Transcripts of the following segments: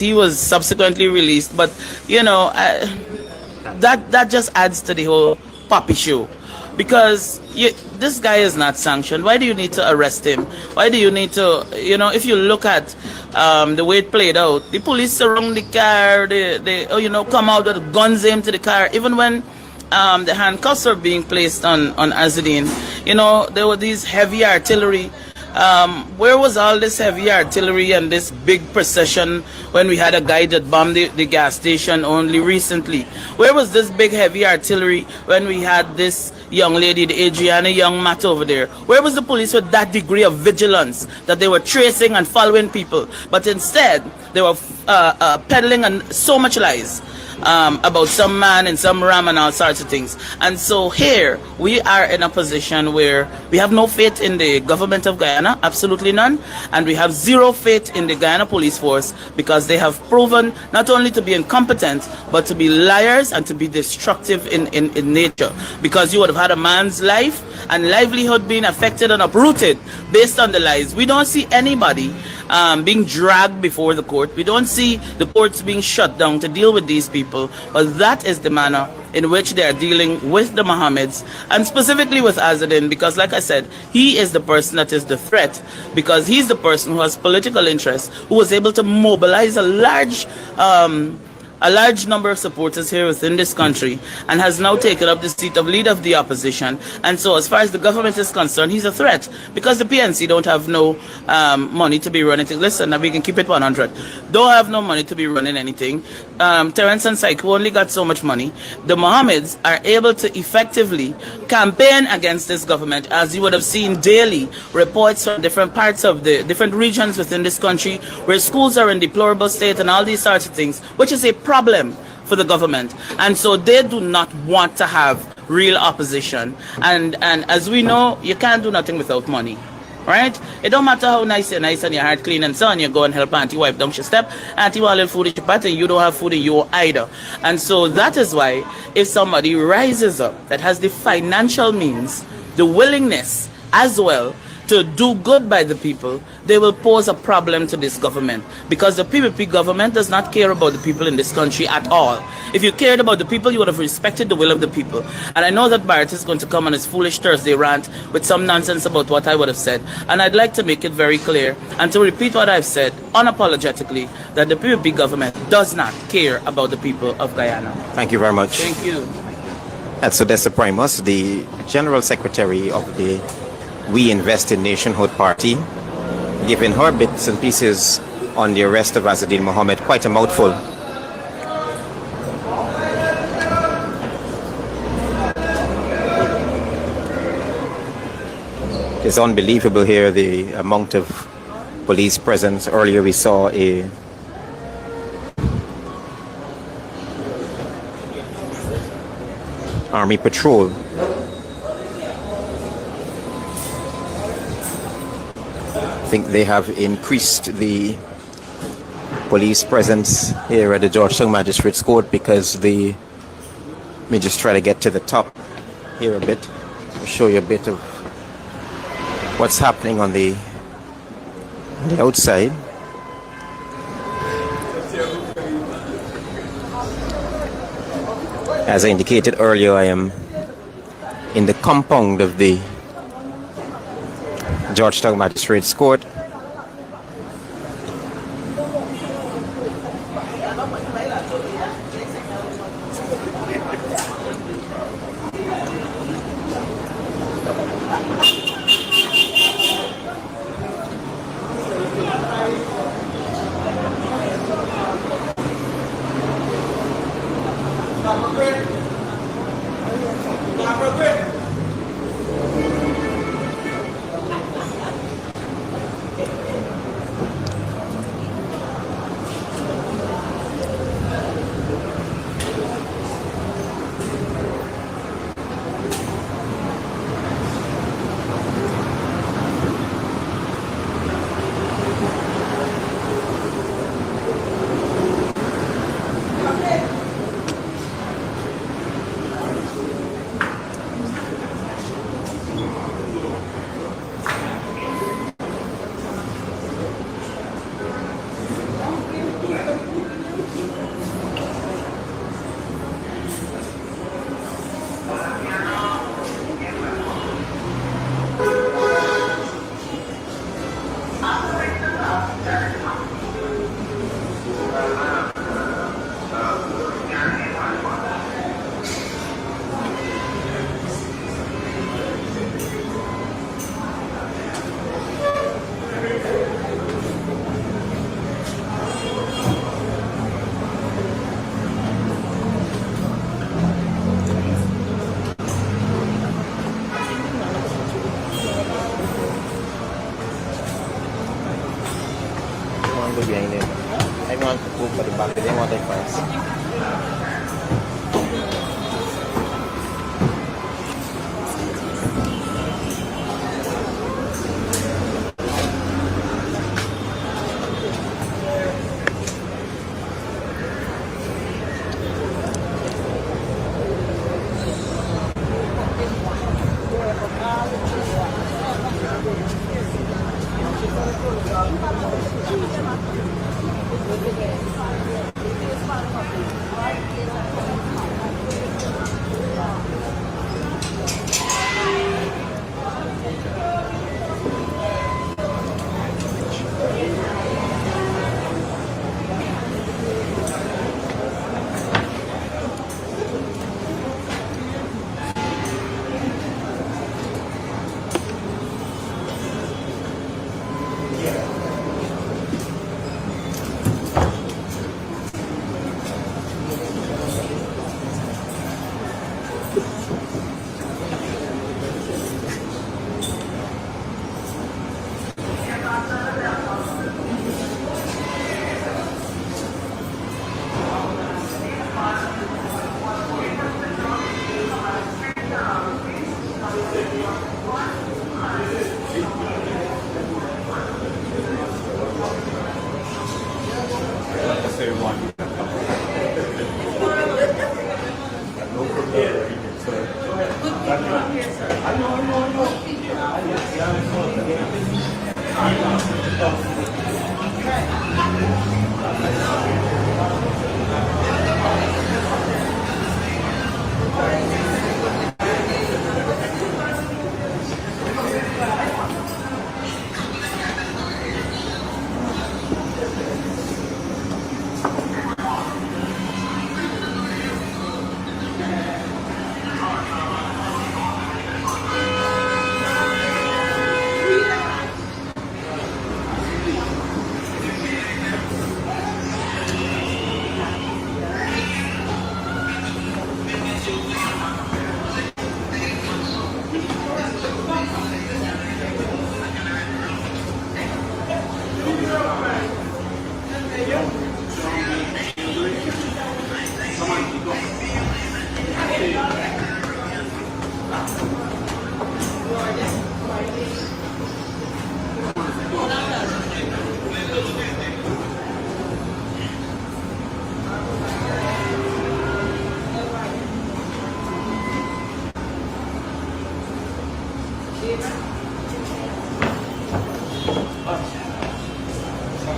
he was subsequently released. But you know, that just adds to the whole poppy show, because this guy is not sanctioned. Why do you need to arrest him? Why do you need to, you know, if you look at the way it played out, the police surround the car, they you know, come out with guns aimed to the car. Even when the handcuffs are being placed on Azruddin, you know, there were these heavy artillery. Where was all this heavy artillery and this big procession when we had a guy that bombed the gas station only recently? Where was this big heavy artillery when we had this young lady, the Adriana young Matt over there? Where was the police with that degree of vigilance that they were tracing and following people? But instead, they were peddling and so much lies. About some man and some ram and all sorts of things. And so here we are in a position where we have no faith in the government of Guyana, absolutely none, and we have zero faith in the Guyana police force, because they have proven not only to be incompetent but to be liars and to be destructive in nature, because you would have had a man's life and livelihood being affected and uprooted based on the lies. We don't see anybody being dragged before the court. We don't see the courts being shut down to deal with these people, but that is the manner in which they are dealing with the Mohammeds, and specifically with Azruddin, because like I said, he is the person that is the threat, because he's the person who has political interest, who was able to mobilize a large number of supporters here within this country, and has now taken up the seat of leader of the opposition. And so as far as the government is concerned, he's a threat, because the PNC don't have no money to be running things. Listen, now we can keep it 100. Don't have no money to be running anything. Terence and Saiku only got so much money. The Mohammeds are able to effectively campaign against this government, as you would have seen daily reports from different parts of the different regions within this country, where schools are in deplorable state and all these sorts of things, which is a problem for the government. And so they do not want to have real opposition. And as we know, you can't do nothing without money. Right? It don't matter how nice you're nice and your heart clean and so on, you go and help auntie wipe down your step. Auntie want a little food in your pot and you don't have food in you either. And so that is why if somebody rises up that has the financial means, the willingness as well to do good by the people, they will pose a problem to this government, because the PPP government does not care about the people in this country at all. If you cared about the people, you would have respected the will of the people. And I know that Barrett is going to come on his foolish Thursday rant with some nonsense about what I would have said, and I'd like to make it very clear and to repeat what I've said unapologetically, that the PPP government does not care about the people of Guyana. Thank you very much. Thank you. That's Odessa Primus, the General Secretary of the We Invest in Nationhood Party, giving her bits and pieces on the arrest of Azruddin Mohamed. Quite a mouthful. It's unbelievable here, the amount of police presence. Earlier we saw a army patrol. I think they have increased the police presence here at the Georgetown Magistrates Court, because let me just try to get to the top here a bit, I'll show you a bit of what's happening on the outside. As I indicated earlier, I am in the compound of the Georgetown Magistrates Court. go for the back. They didn't want it first.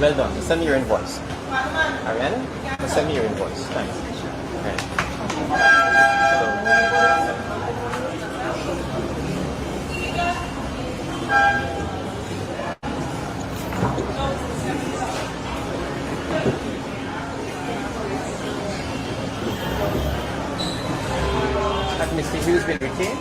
Well done. Send me your invoice. Ariana? Send me your invoice. Thanks. Okay. Has Mr. Hughes been retained?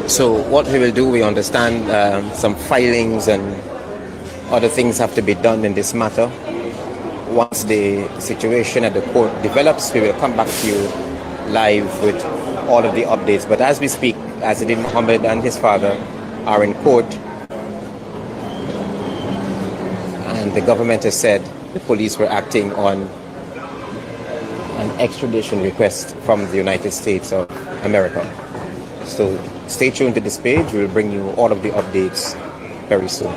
So what we will do, we understand some filings and other things have to be done in this matter. Once the situation at the court develops, we will come back to you live with all of the updates. But as we speak, Azruddin Mohamed and his father are in court, and the government has said the police were acting on an extradition request from the United States of America. So stay tuned to this page. We'll bring you all of the updates very soon.